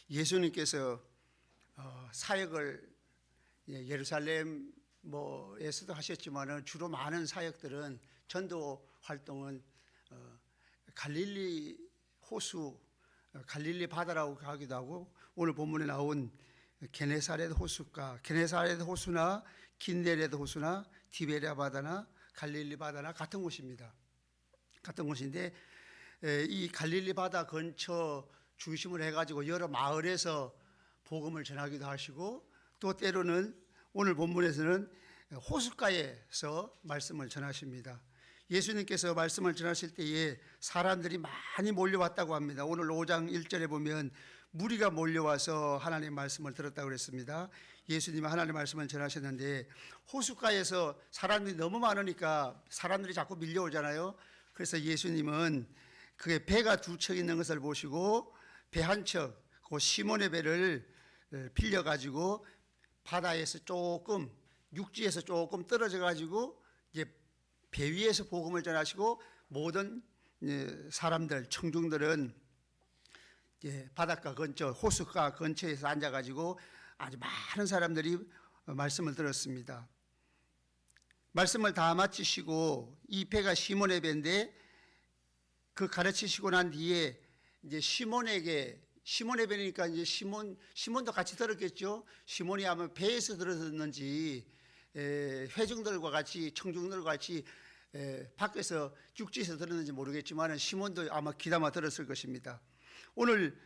예수님께서 사역을 예루살렘 에서도 하셨지만은 주로 많은 사역들은 전도 활동은 갈릴리 호수, 갈릴리 바다라고 하기도 하고 오늘 본문에 나온 게네사렛 호수가 게네사렛 호수나 긴네렛 호수나 디베랴 바다나 갈릴리 바다나 같은 곳입니다. 같은 곳인데 이 갈릴리 바다 근처 중심으로 해가지고 여러 마을에서 복음을 전하기도 하시고 또 때로는 오늘 본문에서는 호숫가에서 말씀을 전하십니다. 예수님께서 말씀을 전하실 때에 사람들이 많이 몰려왔다고 합니다. 오늘 5장 1절에 보면 무리가 몰려와서 하나님의 말씀을 들었다고 그랬습니다. 예수님이 하나님의 말씀을 전하셨는데 호숫가에서 사람들이 너무 많으니까 사람들이 자꾸 밀려오잖아요. 그래서 예수님은 그게 배가 두 척 있는 것을 보시고 배 한 척, 그 시몬의 배를 빌려가지고 바다에서 조금 육지에서 조금 떨어져 가지고 이제 배 위에서 복음을 전하시고 모든 사람들 청중들은 바닷가 근처 호숫가 근처에서 앉아 가지고 아주 많은 사람들이 말씀을 들었습니다. 말씀을 다 마치시고 이 배가 시몬의 배인데 그 가르치시고 난 뒤에 이제 시몬의 배니까 이제 시몬도 같이 들었겠죠. 시몬이 아마 배에서 들었는지 회중들과 같이 청중들과 같이 밖에서 육지에서 들었는지 모르겠지만 시몬도 아마 귀담아 들었을 것입니다. 오늘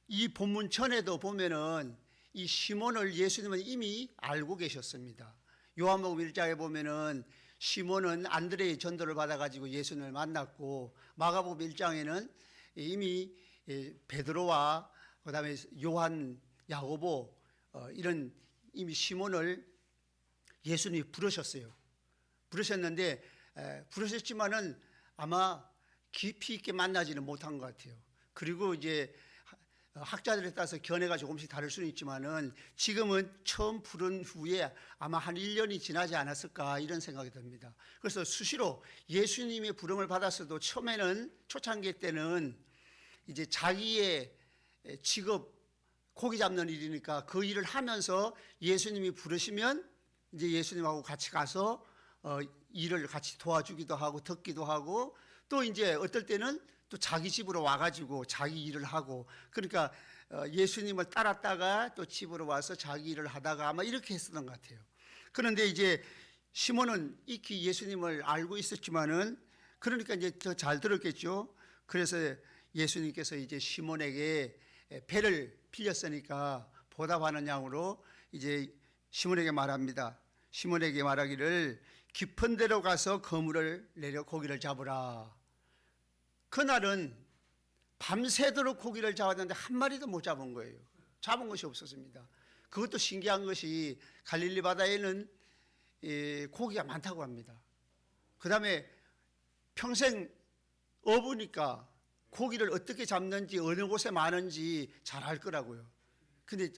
이 본문 전에도 보면은 이 시몬을 예수님은 이미 알고 계셨습니다. 요한복음 1장에 보면은 시몬은 안드레의 전도를 받아가지고 예수님을 만났고 마가복음 1장에는 이미 베드로와 그다음에 요한, 야고보 이런 이미 시몬을 예수님이 부르셨어요. 부르셨는데 부르셨지만은 아마 깊이 있게 만나지는 못한 것 같아요. 그리고 이제 학자들에 따라서 견해가 조금씩 다를 수는 있지만은 지금은 처음 부른 후에 아마 한 1년이 지나지 않았을까 이런 생각이 듭니다. 그래서 수시로 예수님의 부름을 받았어도 처음에는 초창기 때는 이제 자기의 직업 고기 잡는 일이니까 그 일을 하면서 예수님이 부르시면 이제 예수님하고 같이 가서 일을 같이 도와주기도 하고 듣기도 하고 또 이제 어떨 때는 또 자기 집으로 와가지고 자기 일을 하고 그러니까 예수님을 따랐다가 또 집으로 와서 자기 일을 하다가 아마 이렇게 했었던 것 같아요. 그런데 이제 시몬은 익히 예수님을 알고 있었지만은 그러니까 이제 더 잘 들었겠죠. 그래서 예수님께서 이제 시몬에게 배를 빌렸으니까 보답하는 양으로 이제 시몬에게 말합니다. 시몬에게 말하기를 깊은 데로 가서 그물을 내려 고기를 잡으라. 그날은 밤새도록 고기를 잡았는데 한 마리도 못 잡은 거예요. 잡은 것이 없었습니다. 그것도 신기한 것이 갈릴리 바다에는 고기가 많다고 합니다. 그 다음에 평생 어부니까 고기를 어떻게 잡는지 어느 곳에 많은지 잘 알 거라고요. 근데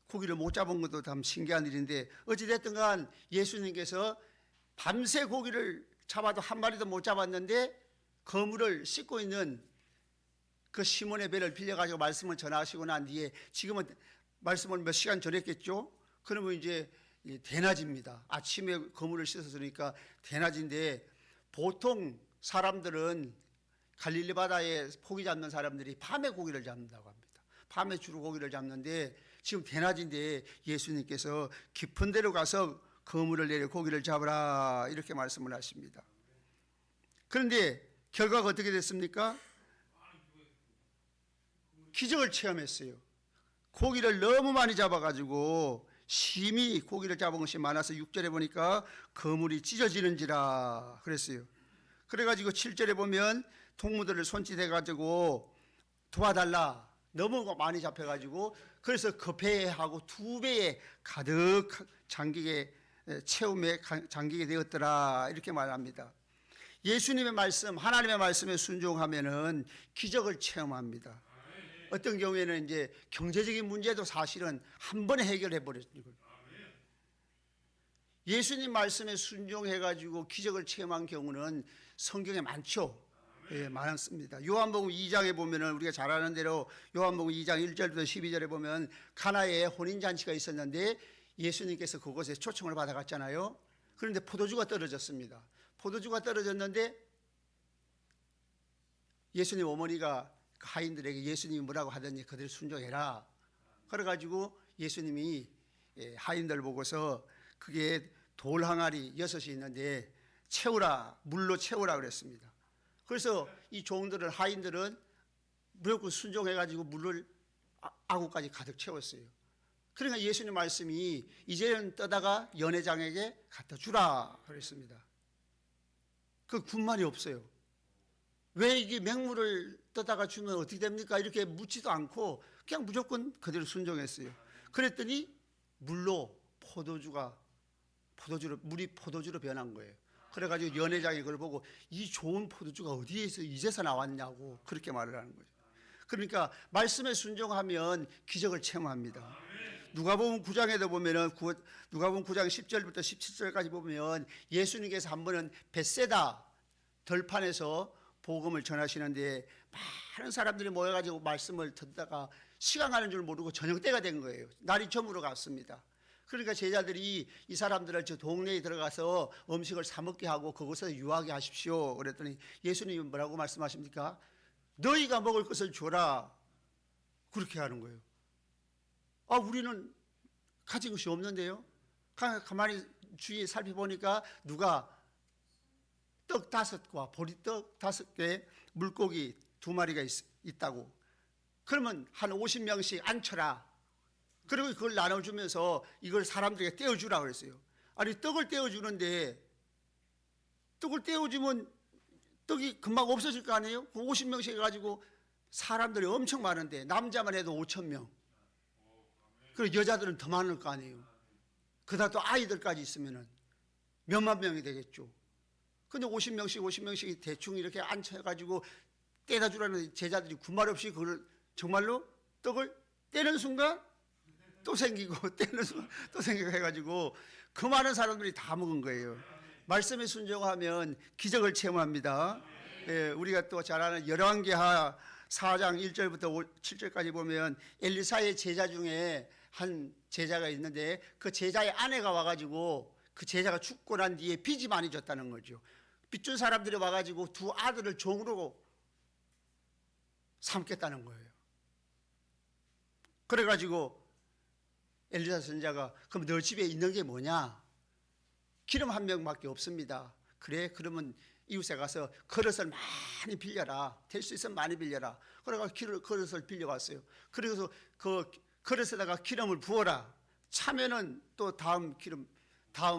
고기를 못 잡은 것도 참 신기한 일인데 어찌됐든 간 예수님께서 밤새 고기를 잡아도 한 마리도 못 잡았는데 그물을 씻고 있는 그 시몬의 배를 빌려가지고 말씀을 전하시고 난 뒤에 지금은 말씀을 몇 시간 전했겠죠. 그러면 이제 대낮입니다. 아침에 그물을 씻었으니까 대낮인데 보통 사람들은 갈릴리 바다에 고기 잡는 사람들이 밤에 고기를 잡는다고 합니다. 밤에 주로 고기를 잡는데 지금 대낮인데 예수님께서 깊은 데로 가서 그물을 내려 고기를 잡으라 이렇게 말씀을 하십니다. 그런데 결과가 어떻게 됐습니까? 기적을 체험했어요. 고기를 너무 많이 잡아가지고 심히 고기를 잡은 것이 많아서 6절에 보니까 그물이 찢어지는지라 그랬어요. 그래가지고 7절에 보면 동무들을 손짓해가지고 도와달라. 너무 많이 잡혀가지고 그래서 그 배하고 두 배에 가득 잠기게 채움에 잠기게 되었더라 이렇게 말합니다. 예수님의 말씀, 하나님의 말씀에 순종하면은 기적을 체험합니다. 어떤 경우에는 이제 경제적인 문제도 사실은 한 번에 해결해 버렸어요. 예수님 말씀에 순종해가지고 기적을 체험한 경우는 성경에 많죠. 예, 많습니다. 요한복음 2장에 보면은 우리가 잘 아는 대로 요한복음 2장 1절부터 12절에 보면 가나에 혼인잔치가 있었는데 예수님께서 그곳에 초청을 받아갔잖아요. 그런데 포도주가 떨어졌습니다. 포도주가 떨어졌는데 예수님 어머니가 하인들에게 예수님이 뭐라고 하더니 그들 순종해라. 그래가지고 예수님이 하인들 보고서 그게 돌 항아리 6이 있는데 채우라, 물로 채우라 그랬습니다. 그래서 이 종들은 하인들은 무조건 순종해가지고 물을 아구까지 가득 채웠어요. 그러니까 예수님 말씀이 이제는 떠다가 연회장에게 갖다 주라 그랬습니다. 그 군말이 없어요. 왜 이게 맹물을 떠다가 주면 어떻게 됩니까? 이렇게 묻지도 않고 그냥 무조건 그대로 순종했어요. 그랬더니 물로 물이 포도주로 변한 거예요. 그래가지고 연회장이 그걸 보고 이 좋은 포도주가 어디에서 이제서 나왔냐고 그렇게 말을 하는 거죠. 그러니까 말씀에 순종하면 기적을 체험합니다. 누가복음 9장에도 보면은 누가복음 9장 10절부터 17절까지 보면 예수님께서 한 번은 벳세다 들판에서 복음을 전하시는데 많은 사람들이 모여가지고 말씀을 듣다가 시간 가는 줄 모르고 저녁 때가 된 거예요. 날이 저물어 갔습니다. 그러니까 제자들이 이 사람들을 저 동네에 들어가서 음식을 사 먹게 하고 그곳에서 유하게 하십시오. 그랬더니 예수님이 뭐라고 말씀하십니까? 너희가 먹을 것을 줘라. 그렇게 하는 거예요. 아, 우리는 가진 것이 없는데요. 가만히 주위에 살펴보니까 누가 떡 5과 보리떡 5개, 물고기 2마리가 있다고. 그러면 한 50명씩 앉혀라. 그리고 그걸 나눠주면서 이걸 사람들에게 떼어주라 그랬어요. 아니, 떡을 떼어주는데 떡을 떼어주면 떡이 금방 없어질 거 아니에요? 50명씩 해가지고 사람들이 엄청 많은데 남자만 해도 5,000명. 그리고 여자들은 더 많을 거 아니에요. 그다 또 아이들까지 있으면은 몇만 명이 되겠죠. 근데 50명씩 대충 이렇게 앉혀가지고 떼다 주라는 제자들이 군말 없이 그걸 정말로 떡을 떼는 순간 또 생기고 떼는 순간 또 생기고 해가지고 그 많은 사람들이 다 먹은 거예요. 말씀에 순종하면 기적을 체험합니다. 예, 우리가 또 잘 아는 열왕기하 4장 1절부터 7절까지 보면 엘리사의 제자 중에 한 제자가 있는데 그 제자의 아내가 와가지고 그 제자가 죽고 난 뒤에 빚이 많이 졌다는 거죠. 빚 준 사람들이 와가지고 2 아들을 종으로 삼겠다는 거예요. 그래가지고 엘리사 선지자가 그럼 너 집에 있는 게 뭐냐? 기름 1병밖에 없습니다. 그래? 그러면 이웃에 가서 그릇을 많이 빌려라. 될 수 있으면 많이 빌려라. 그래서 그릇을 빌려갔어요. 그래서 그 그릇에다가 기름을 부어라. 차면은 또 다음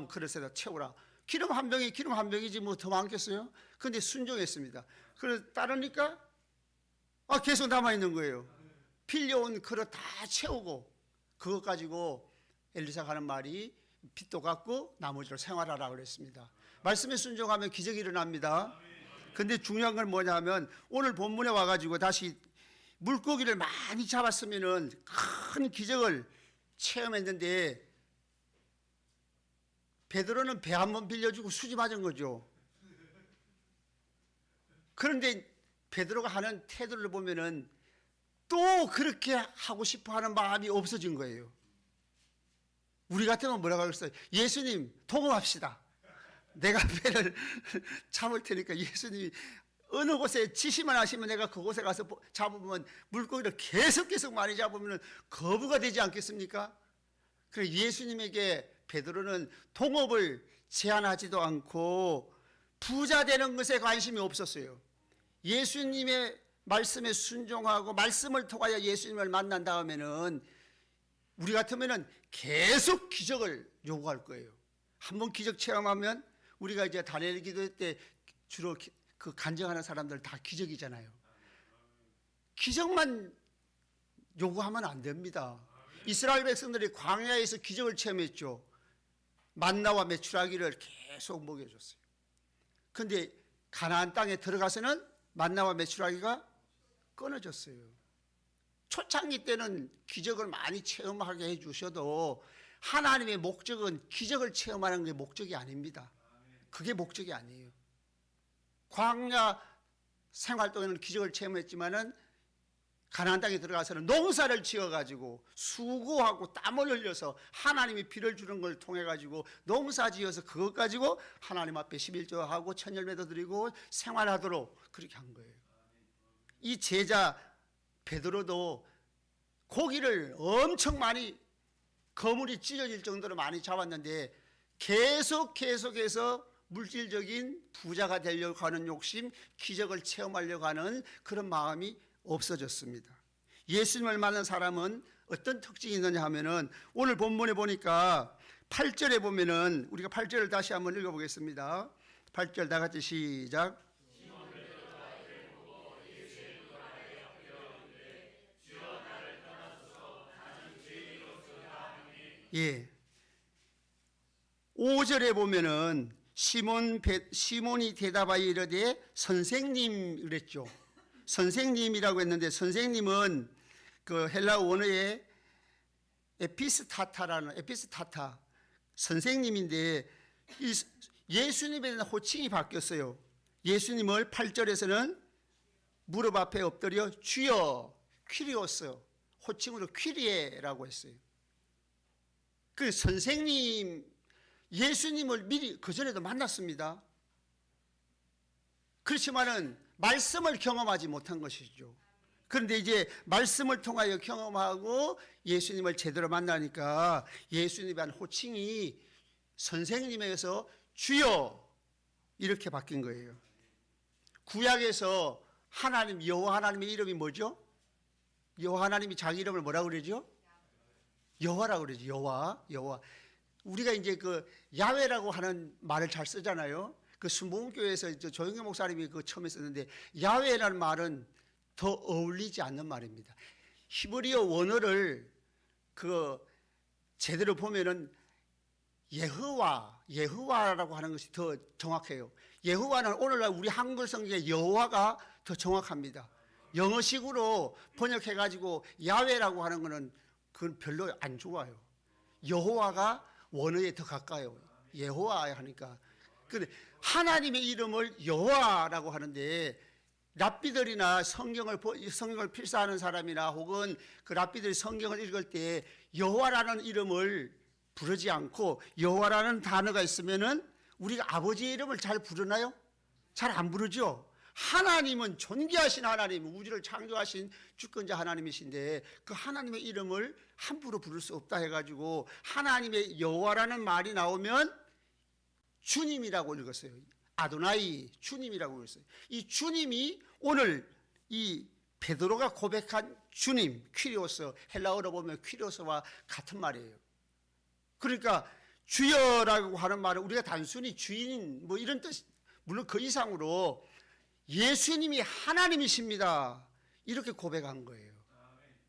그릇에다 채우라. 기름 1병이 기름 1병이지 뭐 더 많겠어요? 그런데 순종했습니다. 그래서 따르니까 계속 남아있는 거예요. 빌려온 그릇 다 채우고 그것 가지고 엘리사가 하는 말이 빚도 갚고 나머지로 생활하라 그랬습니다. 말씀에 순종하면 기적이 일어납니다. 근데 중요한 건 뭐냐 하면 오늘 본문에 와가지고 다시 물고기를 많이 잡았으면은 큰 기적을 체험했는데 베드로는 배 한 번 빌려주고 수지 맞은 거죠. 그런데 베드로가 하는 태도를 보면은 또 그렇게 하고 싶어 하는 마음이 없어진 거예요. 우리 같으면 뭐라고 하겠어요? 예수님 동업합시다. 내가 배를 잡을 테니까 예수님이 어느 곳에 지시만 하시면 내가 그곳에 가서 잡으면 물고기를 계속 많이 잡으면 거부가 되지 않겠습니까? 그래서 예수님에게 베드로는 동업을 제한하지도 않고 부자 되는 것에 관심이 없었어요. 예수님의 말씀에 순종하고 말씀을 통하여 예수님을 만난 다음에는 우리 같으면은 계속 기적을 요구할 거예요. 한번 기적 체험하면 우리가 이제 다니엘 기도 때 주로 그 간증하는 사람들 다 기적이잖아요. 기적만 요구하면 안 됩니다. 이스라엘 백성들이 광야에서 기적을 체험했죠. 만나와 메추라기를 계속 먹여줬어요. 그런데 가나안 땅에 들어가서는 만나와 메추라기가 끊어졌어요. 초창기 때는 기적을 많이 체험하게 해주셔도 하나님의 목적은 기적을 체험하는 게 목적이 아닙니다. 그게 목적이 아니에요. 광야 생활 동안에는 기적을 체험했지만은 가나안 땅에 들어가서는 농사를 지어가지고 수고하고 땀을 흘려서 하나님이 비를 주는 걸 통해가지고 농사 지어서 그것 가지고 하나님 앞에 11조하고 천열매도 드리고 생활하도록 그렇게 한 거예요. 이 제자 베드로도 고기를 엄청 많이 거물이 찢어질 정도로 많이 잡았는데 계속해서 물질적인 부자가 되려고 하는 욕심, 기적을 체험하려고 하는 그런 마음이 없어졌습니다. 예수님을 만난 사람은 어떤 특징이 있느냐 하면은 오늘 본문에 보니까 8절에 보면은 우리가 8절을 다시 한번 읽어보겠습니다. 8절 다 같이 시작. 예. 5절에 보면은 시몬이 대답하여 이르되 선생님 그랬죠. 선생님이라고 했는데 선생님은 그 헬라 원어의 에피스타타 선생님인데 예수님에 대한 호칭이 바뀌었어요. 예수님을 8절에서는 무릎 앞에 엎드려 주여 퀴리오스 호칭으로 퀴리에라고 했어요. 그 선생님 예수님을 미리 그전에도 만났습니다. 그렇지만은 말씀을 경험하지 못한 것이죠. 그런데 이제 말씀을 통하여 경험하고 예수님을 제대로 만나니까 예수님에 대한 호칭이 선생님에서 주여 이렇게 바뀐 거예요. 구약에서 하나님 여호와 하나님의 이름이 뭐죠? 여호와 하나님이 자기 이름을 뭐라고 그러죠? 여호와라고 그러죠. 여호와. 우리가 이제 그 야훼라고 하는 말을 잘 쓰잖아요. 그 순복음교회에서 조영기 목사님이 그 처음에 썼는데 야훼라는 말은 더 어울리지 않는 말입니다. 히브리어 원어를 그 제대로 보면은 예흐와라고 하는 것이 더 정확해요. 예흐와는 오늘날 우리 한글 성경의 여호와가 더 정확합니다. 영어식으로 번역해가지고 야훼라고 하는 거는 그건 별로 안 좋아요. 여호와가 원어에 더 가까워요. 여호와 하니까. 근데 하나님의 이름을 여호와라고 하는데 랍비들이나 성경을 필사하는 사람이나 혹은 그 랍비들이 성경을 읽을 때 여호와라는 이름을 부르지 않고 여호와라는 단어가 있으면은 우리가 아버지의 이름을 잘 부르나요? 잘 안 부르죠. 하나님은 존귀하신 하나님, 우주를 창조하신 주권자 하나님이신데 그 하나님의 이름을 함부로 부를 수 없다 해가지고 하나님의 여호와라는 말이 나오면 주님이라고 읽었어요. 아도나이 주님이라고 읽었어요. 이 주님이 오늘 이 베드로가 고백한 주님 퀴리오스, 헬라어로 보면 퀴리오스와 같은 말이에요. 그러니까 주여라고 하는 말은 우리가 단순히 주인 뭐 이런 뜻, 물론 그 이상으로 예수님이 하나님이십니다 이렇게 고백한 거예요.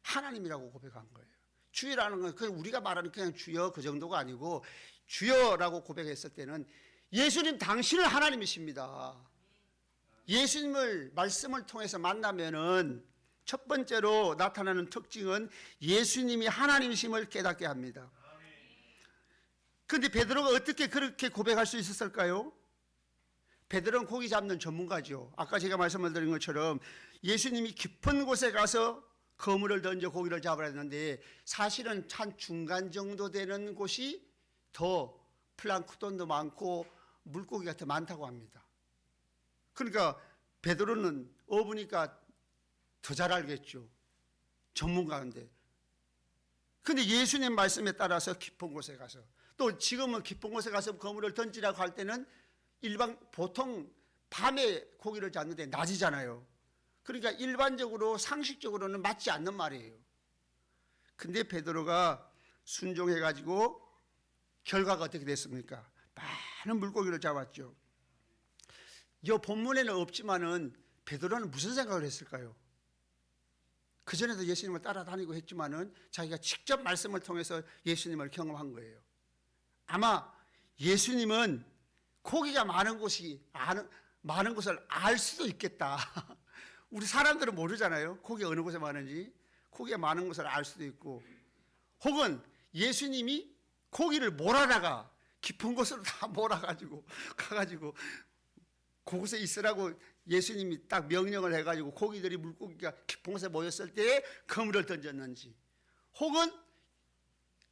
하나님이라고 고백한 거예요. 주여라는 건 그냥 우리가 말하는 그냥 주여 그 정도가 아니고 주여라고 고백했을 때는 예수님 당신은 하나님이십니다. 예수님을 말씀을 통해서 만나면은 첫 번째로 나타나는 특징은 예수님이 하나님이심을 깨닫게 합니다. 그런데 베드로가 어떻게 그렇게 고백할 수 있었을까요? 베드로는 고기 잡는 전문가죠. 아까 제가 말씀을 드린 것처럼 예수님이 깊은 곳에 가서 그물을 던져 고기를 잡으라 했는데 사실은 한 중간 정도 되는 곳이 더 플랑크톤도 많고 물고기가 더 많다고 합니다. 그러니까 베드로는 어부니까 더 잘 알겠죠. 전문가인데. 근데 예수님 말씀에 따라서 깊은 곳에 가서 또 지금은 깊은 곳에 가서 그물을 던지라고 할 때는 보통 밤에 고기를 잡는데 낮이잖아요. 그러니까 일반적으로 상식적으로는 맞지 않는 말이에요. 근데 베드로가 순종해가지고 결과가 어떻게 됐습니까? 많은 물고기를 잡았죠. 이 본문에는 없지만은 베드로는 무슨 생각을 했을까요? 그전에도 예수님을 따라다니고 했지만은 자기가 직접 말씀을 통해서 예수님을 경험한 거예요. 아마 예수님은 고기가 많은 곳을 알 수도 있겠다. 우리 사람들은 모르잖아요. 고기가 어느 곳에 많은지. 고기가 많은 곳을 알 수도 있고 혹은 예수님이 고기를 몰아다가 깊은 곳으로 다 몰아가지고 가가지고 그곳에 있으라고 예수님이 딱 명령을 해가지고 고기들이 물고기가 봉사에 모였을 때에 그물을 던졌는지, 혹은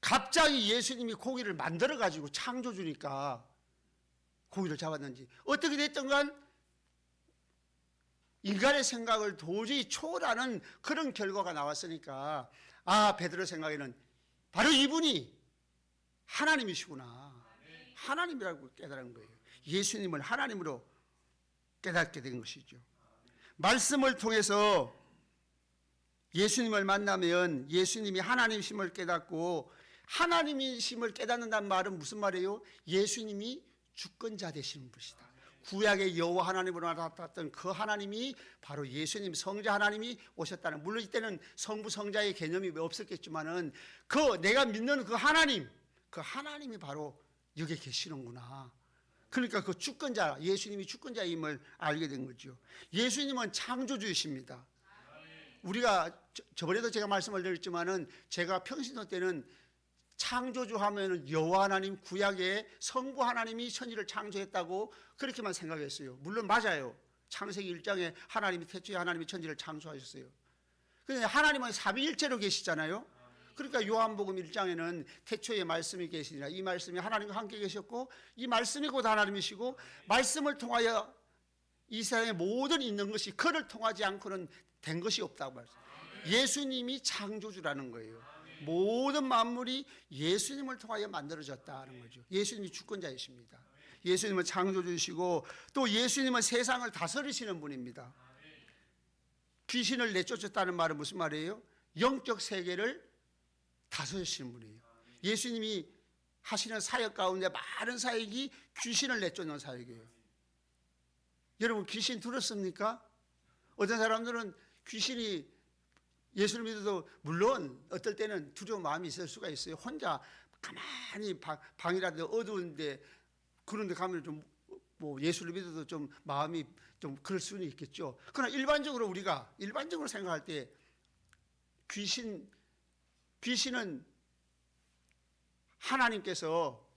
갑자기 예수님이 고기를 만들어가지고 창조주니까 고기를 잡았는지, 어떻게 됐든 간 인간의 생각을 도저히 초월하는 그런 결과가 나왔으니까, 아, 베드로 생각에는 바로 이분이 하나님이시구나, 하나님이라고 깨달은 거예요. 예수님을 하나님으로 깨닫게 된 것이죠. 말씀을 통해서 예수님을 만나면 예수님이 하나님이심을 깨닫고, 하나님이심을 깨닫는다는 말은 무슨 말이에요? 예수님이 주권자 되시는 분이시다. 구약의 여호와 하나님으로 나타났던 그 하나님이 바로 예수님, 성자 하나님이 오셨다는, 물론 이때는 성부 성자의 개념이 없었겠지만은 그 내가 믿는 그 하나님이 바로 여기 계시는구나. 그러니까 그 주권자, 예수님이 주권자임을 알게 된 거죠. 예수님은 창조주이십니다. 우리가 저번에도 제가 말씀을 드렸지만은, 제가 평신도 때는 창조주 하면은 여호와 하나님, 구약의 성부 하나님이 천지를 창조했다고 그렇게만 생각했어요. 물론 맞아요. 창세기 1장에 하나님이 태초에 하나님이 천지를 창조하셨어요. 그런데 하나님은 삼위일체로 계시잖아요. 그러니까 요한복음 1장에는 태초에 말씀이 계시니라, 이 말씀이 하나님과 함께 계셨고 이 말씀이 곧 하나님이시고 말씀을 통하여 이 세상에 모든 있는 것이 그를 통하지 않고는 된 것이 없다고 말했어요. 예수님이 창조주라는 거예요. 모든 만물이 예수님을 통하여 만들어졌다는 거죠. 예수님이 주권자이십니다. 예수님은 창조주시고 또 예수님은 세상을 다스리시는 분입니다. 귀신을 내쫓았다는 말은 무슨 말이에요? 영적 세계를 다스리시는 분이에요. 예수님이 하시는 사역 가운데 많은 사역이 귀신을 내쫓는 사역이에요. 여러분, 귀신 들었습니까? 어떤 사람들은 귀신이 예수를 믿어도 물론 어떨 때는 두려운 마음이 있을 수가 있어요. 혼자 가만히 방이라도 어두운데 그런 데 가면 좀 뭐 예수를 믿어도 좀 마음이 좀 그럴 수는 있겠죠. 그러나 우리가 일반적으로 생각할 때 귀신은 하나님께서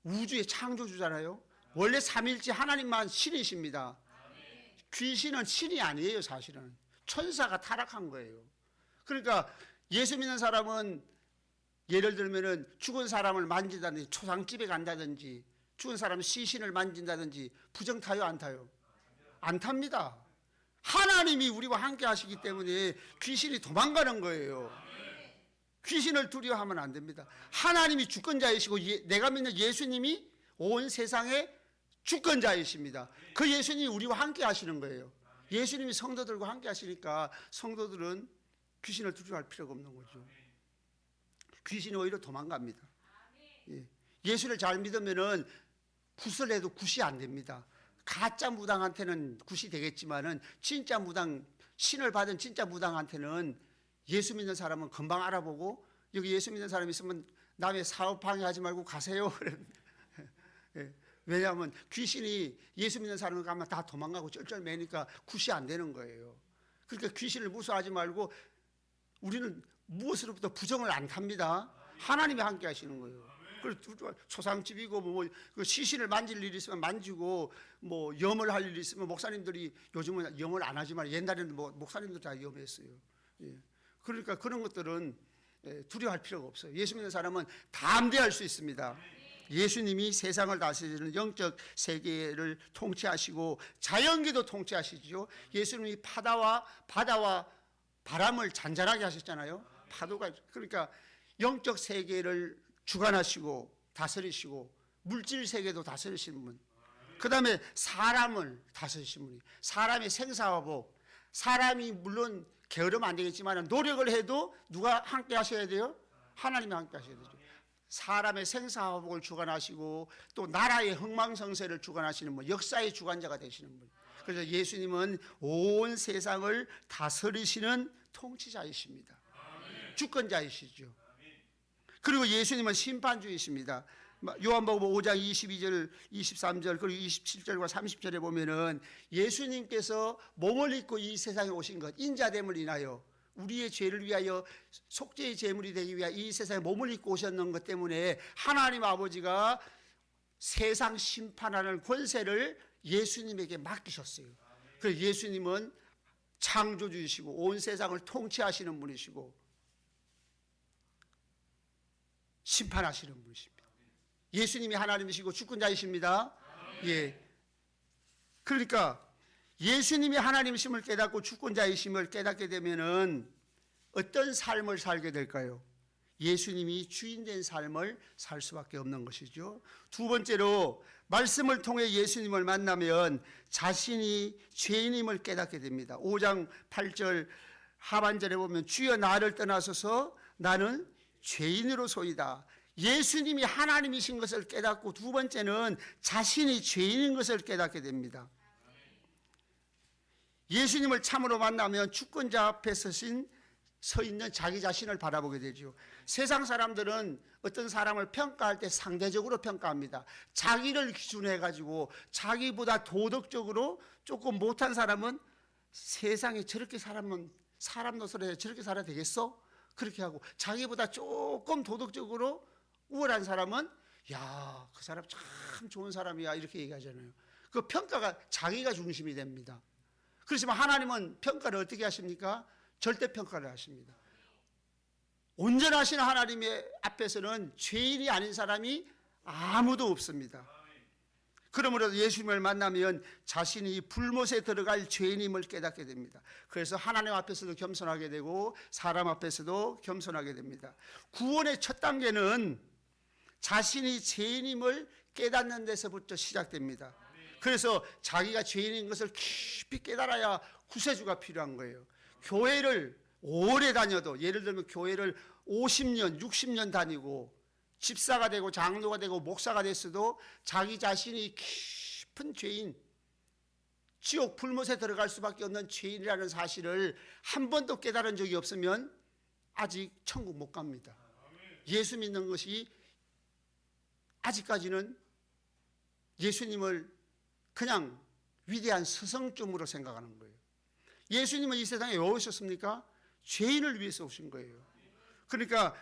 우주의 창조주잖아요. 원래 삼위일체 하나님만 신이십니다. 귀신은 신이 아니에요. 사실은 천사가 타락한 거예요. 그러니까 예수 믿는 사람은 예를 들면은 죽은 사람을 만진다든지, 초상집에 간다든지, 죽은 사람 시신을 만진다든지 부정 타요, 안 타요? 안 탑니다. 하나님이 우리와 함께 하시기 때문에 귀신이 도망가는 거예요. 귀신을 두려워하면 안 됩니다. 하나님이 주권자이시고 내가 믿는 예수님이 온 세상의 주권자이십니다. 그 예수님이 우리와 함께 하시는 거예요. 예수님이 성도들과 함께 하시니까 성도들은 귀신을 두려워할 필요가 없는 거죠. 귀신이 오히려 도망갑니다. 예수를 잘 믿으면은 굿을 해도 굿이 안 됩니다. 가짜 무당한테는 굿이 되겠지만은 진짜 무당, 신을 받은 진짜 무당한테는 예수 믿는 사람은 금방 알아보고, 여기 예수 믿는 사람 있으면 남의 사업 방해하지 말고 가세요. 왜냐하면 귀신이 예수 믿는 사람을 가면 다 도망가고 쩔쩔매니까 굿이 안 되는 거예요. 그러니까 귀신을 무서워하지 말고, 우리는 무엇으로부터 부정을 안 탑니다. 하나님이 함께 하시는 거예요. 초상집이고 뭐 시신을 만질 일이 있으면 만지고, 뭐 염을 할 일이 있으면, 목사님들이 요즘은 염을 안 하지만 옛날에는 뭐 목사님들 다 염했어요. 그러니까 그런 것들은 두려워할 필요가 없어요. 예수 믿는 사람은 담대할 수 있습니다. 예수님이 세상을 다스리는 영적 세계를 통치하시고 자연계도 통치하시죠. 예수님이 바다와 바람을 잔잔하게 하셨잖아요. 파도가, 그러니까 영적 세계를 주관하시고 다스리시고 물질 세계도 다스리시는 분, 그 다음에 사람을 다스리시는 분이, 사람의 생사화복, 사람이 물론 게으르면 안 되겠지만 노력을 해도 누가 함께 하셔야 돼요? 하나님이 함께 하셔야 되죠. 사람의 생사화복을 주관하시고 또 나라의 흥망성쇠를 주관하시는 분, 역사의 주관자가 되시는 분. 그래서 예수님은 온 세상을 다스리시는 통치자이십니다. 주권자이시죠. 그리고 예수님은 심판주이십니다. 요한복음 5장 22절, 23절, 그리고 27절과 30절에 보면은 예수님께서 몸을 입고 이 세상에 오신 것, 인자됨을 인하여 우리의 죄를 위하여 속죄의 제물이 되기 위하여 이 세상에 몸을 입고 오셨는 것 때문에 하나님 아버지가 세상 심판하는 권세를 예수님에게 맡기셨어요. 그래서 예수님은 창조주이시고 온 세상을 통치하시는 분이시고 심판하시는 분이십니다. 예수님이 하나님이시고 주권자이십니다. 예. 그러니까 예수님이 하나님이심을 깨닫고 주권자이심을 깨닫게 되면은 어떤 삶을 살게 될까요? 예수님이 주인된 삶을 살 수밖에 없는 것이죠. 두 번째로 말씀을 통해 예수님을 만나면 자신이 죄인임을 깨닫게 됩니다. 5장 8절 하반절에 보면 주여 나를 떠나소서 나는 죄인으로소이다. 예수님이 하나님이신 것을 깨닫고 두 번째는 자신이 죄인인 것을 깨닫게 됩니다. 예수님을 참으로 만나면 주권자 앞에 서 있는 자기 자신을 바라보게 되죠. 세상 사람들은 어떤 사람을 평가할 때 상대적으로 평가합니다. 자기를 기준으로 해가지고 자기보다 도덕적으로 조금 못한 사람은 세상에 저렇게 살면 사람 노릇에 저렇게 살아야 되겠어? 그렇게 하고 자기보다 조금 도덕적으로 우월한 사람은 야, 그 사람 참 좋은 사람이야 이렇게 얘기하잖아요. 그 평가가 자기가 중심이 됩니다. 그렇지만 하나님은 평가를 어떻게 하십니까? 절대평가를 하십니다. 온전하신 하나님의 앞에서는 죄인이 아닌 사람이 아무도 없습니다. 그러므로 예수님을 만나면 자신이 불못에 들어갈 죄인임을 깨닫게 됩니다. 그래서 하나님 앞에서도 겸손하게 되고 사람 앞에서도 겸손하게 됩니다. 구원의 첫 단계는 자신이 죄인임을 깨닫는 데서부터 시작됩니다. 그래서 자기가 죄인인 것을 깊이 깨달아야 구세주가 필요한 거예요. 교회를 오래 다녀도 예를 들면 교회를 50년, 60년 다니고 집사가 되고 장로가 되고 목사가 됐어도 자기 자신이 깊은 죄인, 지옥 불못에 들어갈 수밖에 없는 죄인이라는 사실을 한 번도 깨달은 적이 없으면 아직 천국 못 갑니다. 예수 믿는 것이 아직까지는 예수님을 그냥 위대한 스승쯤으로 생각하는 거예요. 예수님은 이 세상에 왜 오셨습니까? 죄인을 위해서 오신 거예요. 그러니까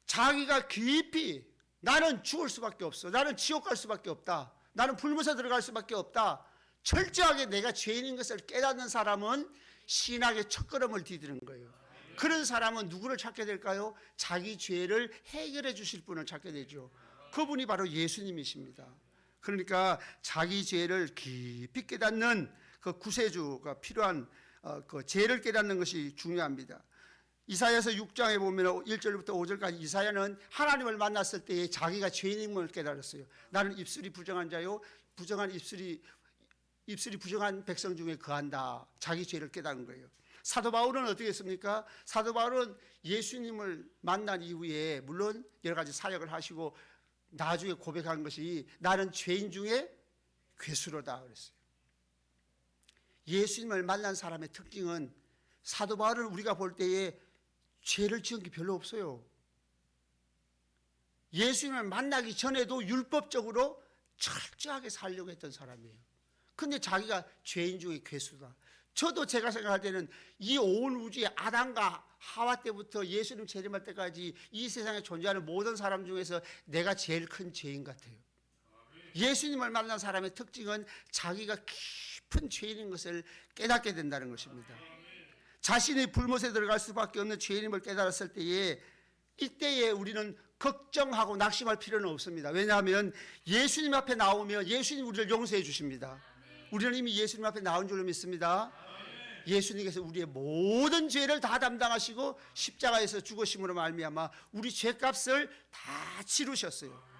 자기가 깊이 나는 죽을 수밖에 없어. 나는 지옥 갈 수밖에 없다. 나는 불못에 들어갈 수밖에 없다. 철저하게 내가 죄인인 것을 깨닫는 사람은 신학의 첫걸음을 디디는 거예요. 그런 사람은 누구를 찾게 될까요? 자기 죄를 해결해 주실 분을 찾게 되죠. 그분이 바로 예수님이십니다. 그러니까 자기 죄를 깊이 깨닫는 그 구세주가 필요한 그 죄를 깨닫는 것이 중요합니다. 이사야서 6장에 보면 1절부터 5절까지 이사야는 하나님을 만났을 때에 자기가 죄인임을 깨달았어요. 나는 입술이 부정한 자요 부정한 입술이 부정한 백성 중에 거한다. 자기 죄를 깨달은 거예요. 사도 바울은 어떻게 했습니까? 사도 바울은 예수님을 만난 이후에 물론 여러 가지 사역을 하시고 나중에 고백한 것이 나는 죄인 중에 괴수로다 그랬어요. 예수님을 만난 사람의 특징은 사도 바울은 우리가 볼 때에 죄를 지은 게 별로 없어요. 예수님을 만나기 전에도 율법적으로 철저하게 살려고 했던 사람이에요. 근데 자기가 죄인 중에 괴수다. 저도 제가 생각할 때는 이 온 우주의 아담과 하와 때부터 예수님 재림할 때까지 이 세상에 존재하는 모든 사람 중에서 내가 제일 큰 죄인 같아요. 예수님을 만난 사람의 특징은 자기가 깊은 죄인인 것을 깨닫게 된다는 것입니다. 자신이 불못에 들어갈 수밖에 없는 죄인임을 깨달았을 때에 이때에 우리는 걱정하고 낙심할 필요는 없습니다. 왜냐하면 예수님 앞에 나오면 예수님 우리를 용서해 주십니다. 우리는 이미 예수님 앞에 나온 줄로 믿습니다. 예수님께서 우리의 모든 죄를 다 담당하시고 십자가에서 죽으심으로 말미암아 우리 죄값을 다 치르셨어요.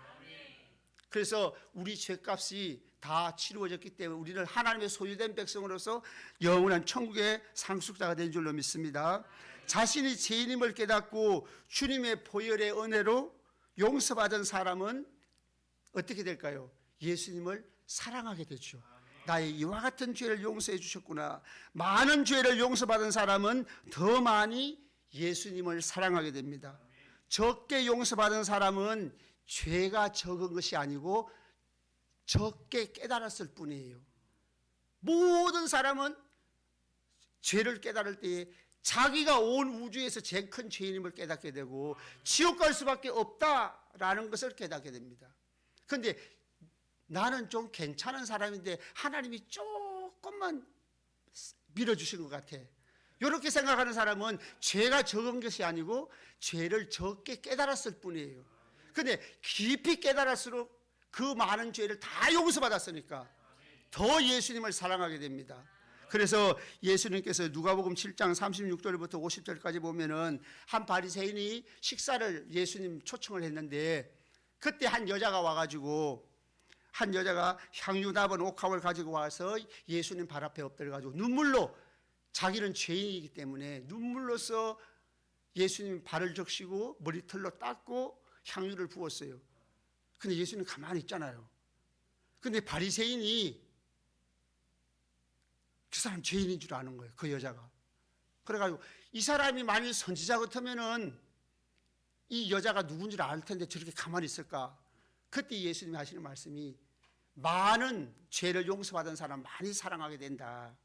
그래서 우리 죄값이 다 치루어졌기 때문에 우리는 하나님의 소유된 백성으로서 영원한 천국의 상속자가 된 줄로 믿습니다. 자신이 죄인임을 깨닫고 주님의 보혈의 은혜로 용서받은 사람은 어떻게 될까요? 예수님을 사랑하게 되죠. 나의 이와 같은 죄를 용서해 주셨구나. 많은 죄를 용서받은 사람은 더 많이 예수님을 사랑하게 됩니다. 적게 용서받은 사람은 죄가 적은 것이 아니고 적게 깨달았을 뿐이에요. 모든 사람은 죄를 깨달을 때에 자기가 온 우주에서 제일 큰 죄인임을 깨닫게 되고 지옥 갈 수밖에 없다라는 것을 깨닫게 됩니다. 그런데 나는 좀 괜찮은 사람인데 하나님이 조금만 밀어주신 것 같아. 이렇게 생각하는 사람은 죄가 적은 것이 아니고 죄를 적게 깨달았을 뿐이에요. 근데 깊이 깨달을수록 그 많은 죄를 다 용서받았으니까 더 예수님을 사랑하게 됩니다. 그래서 예수님께서 누가복음 7장 36절부터 50절까지 보면은 한 바리새인이 식사를 예수님 초청을 했는데, 그때 한 여자가 와가지고, 한 여자가 향유 담은 옥합을 가지고 와서 예수님 발 앞에 엎드려가지고 눈물로, 자기는 죄인이기 때문에 눈물로써 예수님 발을 적시고 머리털로 닦고 향유를 부었어요. 근데 예수님 가만히 있잖아요. 근데 바리새인이 그 사람 죄인인 줄 아는 거예요. 그 여자가. 그래가지고 이 사람이 만일 선지자 같으면은 이 여자가 누군지 알 텐데 저렇게 가만히 있을까? 그때 예수님이 하시는 말씀이, 많은 죄를 용서받은 사람 많이 사랑하게 된다.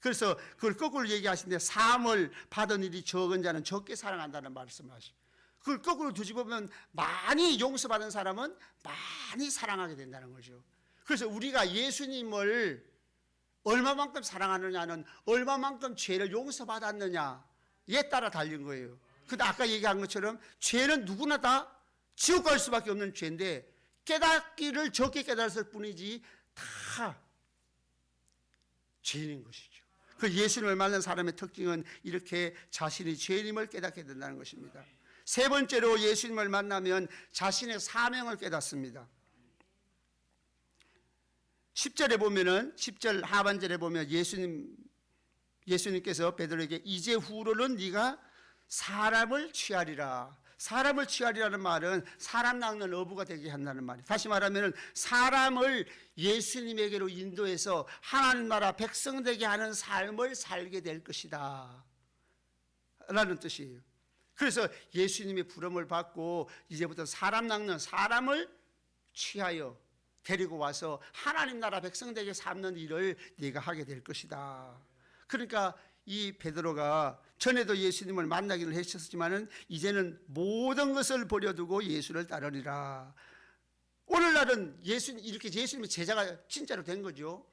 그래서 그걸 거꾸로 얘기하시는데, 사함을 받은 일이 적은 자는 적게 사랑한다는 말씀을 하시고, 그걸 거꾸로 뒤집으면 많이 용서받은 사람은 많이 사랑하게 된다는 거죠. 그래서 우리가 예수님을 얼마만큼 사랑하느냐는 얼마만큼 죄를 용서받았느냐에 따라 달린 거예요. 근데 아까 얘기한 것처럼 죄는 누구나 다 지옥 갈 수밖에 없는 죄인데, 깨닫기를 적게 깨달았을 뿐이지 다 죄인인 것이죠. 그 예수님을 만난 사람의 특징은 이렇게 자신이 죄인임을 깨닫게 된다는 것입니다. 세 번째로 예수님을 만나면 자신의 사명을 깨닫습니다. 10절에 보면은, 10절 하반절에 보면 예수님께서 베드로에게 이제 후로는 네가 사람을 취하리라. 사람을 취하리라는 말은 사람 낚는 어부가 되게 한다는 말이에요. 다시 말하면 사람을 예수님에게로 인도해서 하나님 나라 백성 되게 하는 삶을 살게 될 것이다 라는 뜻이에요. 그래서 예수님의 부름을 받고 이제부터 사람 낚는, 사람을 취하여 데리고 와서 하나님 나라 백성 되게 삼는 일을 네가 하게 될 것이다. 그러니까 이 베드로가 전에도 예수님을 만나기를 했었지만은 이제는 모든 것을 버려두고 예수를 따르리라. 오늘날은 이렇게 예수님의 제자가 진짜로 된 거죠.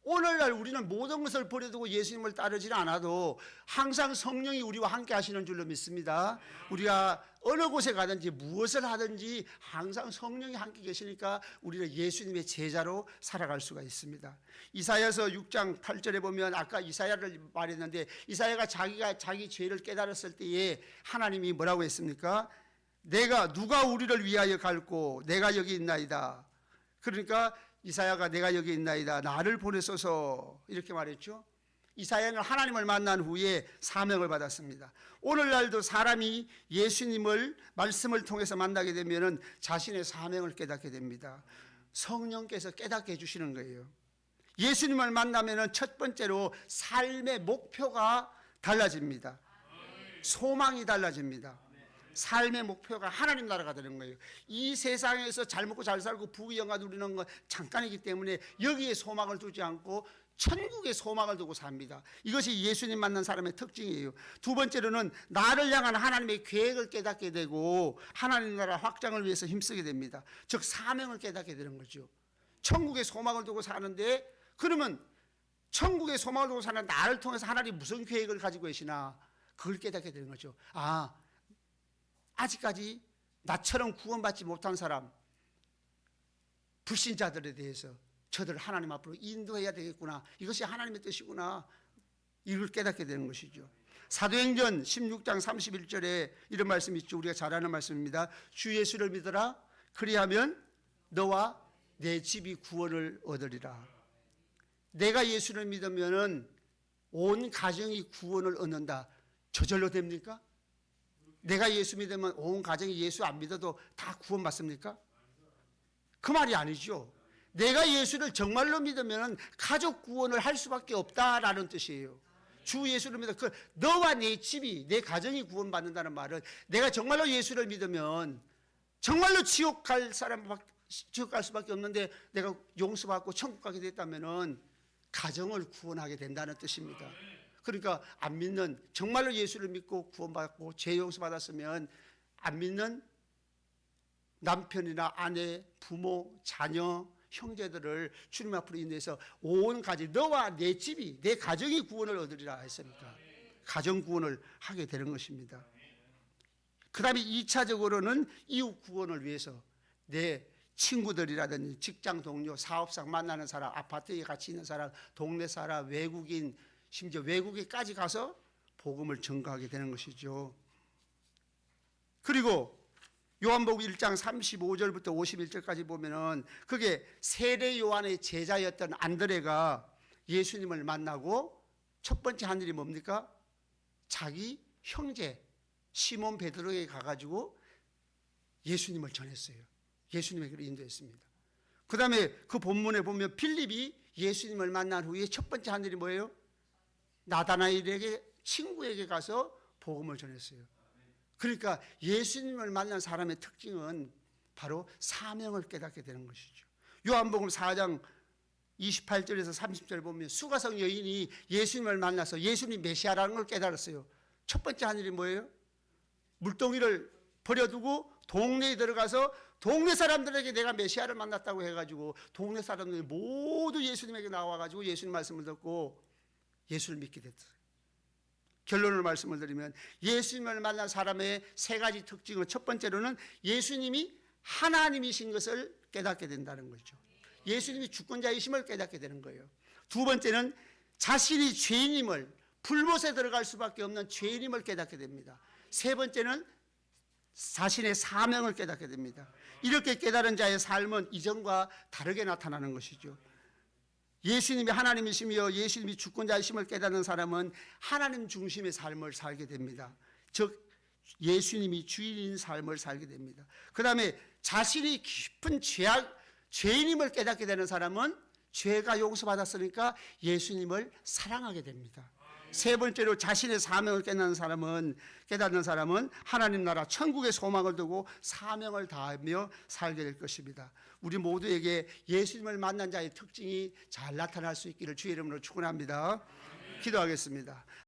오늘날 우리는 모든 것을 버려두고 예수님을 따르지 않아도 항상 성령이 우리와 함께 하시는 줄로 믿습니다. 우리가 어느 곳에 가든지 무엇을 하든지 항상 성령이 함께 계시니까 우리는 예수님의 제자로 살아갈 수가 있습니다. 이사야서 6장 8절에 보면, 아까 이사야를 말했는데, 이사야가 자기 죄를 깨달았을 때에 하나님이 뭐라고 했습니까? 누가 우리를 위하여 갈고 내가 여기 있나이다. 그러니까 이사야가 내가 여기 있나이다, 나를 보내소서, 이렇게 말했죠. 이사야는 하나님을 만난 후에 사명을 받았습니다. 오늘날도 사람이 예수님을 말씀을 통해서 만나게 되면 자신의 사명을 깨닫게 됩니다. 성령께서 깨닫게 해주시는 거예요. 예수님을 만나면 첫 번째로 삶의 목표가 달라집니다. 소망이 달라집니다. 삶의 목표가 하나님 나라가 되는 거예요. 이 세상에서 잘 먹고 잘 살고 부귀영화 누리는 건 잠깐이기 때문에 여기에 소망을 두지 않고 천국의 소망을 두고 삽니다. 이것이 예수님 만난 사람의 특징이에요. 두 번째로는 나를 향한 하나님의 계획을 깨닫게 되고 하나님 나라 확장을 위해서 힘쓰게 됩니다. 즉 사명을 깨닫게 되는 거죠. 천국의 소망을 두고 사는데, 그러면 천국의 소망을 두고 사는 나를 통해서 하나님이 무슨 계획을 가지고 계시나, 그걸 깨닫게 되는 거죠. 아직까지 나처럼 구원받지 못한 사람, 불신자들에 대해서 저들을 하나님 앞으로 인도해야 되겠구나, 이것이 하나님의 뜻이구나, 이걸 깨닫게 되는 것이죠. 사도행전 16장 31절에 이런 말씀이 있죠. 우리가 잘 아는 말씀입니다. 주 예수를 믿어라, 그리하면 너와 내 집이 구원을 얻으리라. 내가 예수를 믿으면 온 가정이 구원을 얻는다. 저절로 됩니까? 내가 예수 믿으면 온 가정이 예수 안 믿어도 다 구원받습니까? 그 말이 아니죠. 내가 예수를 정말로 믿으면 가족 구원을 할 수밖에 없다라는 뜻이에요. 주 예수를 믿어 너와 내 집이, 내 가정이 구원받는다는 말은, 내가 정말로 예수를 믿으면 정말로 지옥 갈 수밖에 없는데 내가 용서받고 천국 가게 됐다면은 가정을 구원하게 된다는 뜻입니다. 그러니까 안 믿는, 정말로 예수를 믿고 구원받고 죄 용서받았으면 안 믿는 남편이나 아내, 부모, 자녀, 형제들을 주님 앞으로 인도해서 온 가지 너와 내 집이 내 가정이 구원을 얻으리라 했으니까 가정 구원을 하게 되는 것입니다. 그 다음에 2차적으로는 이웃 구원을 위해서 내 친구들이라든지 직장 동료, 사업상 만나는 사람, 아파트에 같이 있는 사람, 동네 사람, 외국인, 심지어 외국에까지 가서 복음을 전가하게 되는 것이죠. 그리고 요한복음 1장 35절부터 51절까지 보면은 그게 세례 요한의 제자였던 안드레가 예수님을 만나고 첫 번째 한 일이 뭡니까? 자기 형제 시몬 베드로에게 가가지고 예수님을 전했어요. 예수님에게 인도했습니다. 그 다음에 그 본문에 보면 필립이 예수님을 만난 후에 첫 번째 한 일이 뭐예요? 나다나엘에게 친구에게 가서 복음을 전했어요. 그러니까 예수님을 만난 사람의 특징은 바로 사명을 깨닫게 되는 것이죠. 요한복음 4장 28절에서 30절 보면 수가성 여인이 예수님을 만나서 예수님 메시아라는 걸 깨달았어요. 첫 번째 한 일이 뭐예요? 물동이를 버려두고 동네에 들어가서 동네 사람들에게 내가 메시아를 만났다고 해가지고 동네 사람들이 모두 예수님에게 나와가지고 예수님 말씀을 듣고 예수를 믿게 됐어요. 결론을 말씀을 드리면 예수님을 만난 사람의 세 가지 특징은 첫 번째로는 예수님이 하나님이신 것을 깨닫게 된다는 거죠. 예수님이 주권자이심을 깨닫게 되는 거예요. 두 번째는 자신이 죄인임을, 불못에 들어갈 수밖에 없는 죄인임을 깨닫게 됩니다. 세 번째는 자신의 사명을 깨닫게 됩니다. 이렇게 깨달은 자의 삶은 이전과 다르게 나타나는 것이죠. 예수님이 하나님이시며 예수님이 주권자이심을 깨닫는 사람은 하나님 중심의 삶을 살게 됩니다. 즉 예수님이 주인인 삶을 살게 됩니다. 그 다음에 자신이 깊은 죄인임을 깨닫게 되는 사람은 죄가 용서받았으니까 예수님을 사랑하게 됩니다. 세 번째로 자신의 사명을 깨닫는 사람은 하나님 나라 천국의 소망을 두고 사명을 다하며 살게 될 것입니다. 우리 모두에게 예수님을 만난 자의 특징이 잘 나타날 수 있기를 주의 이름으로 축원합니다. 기도하겠습니다.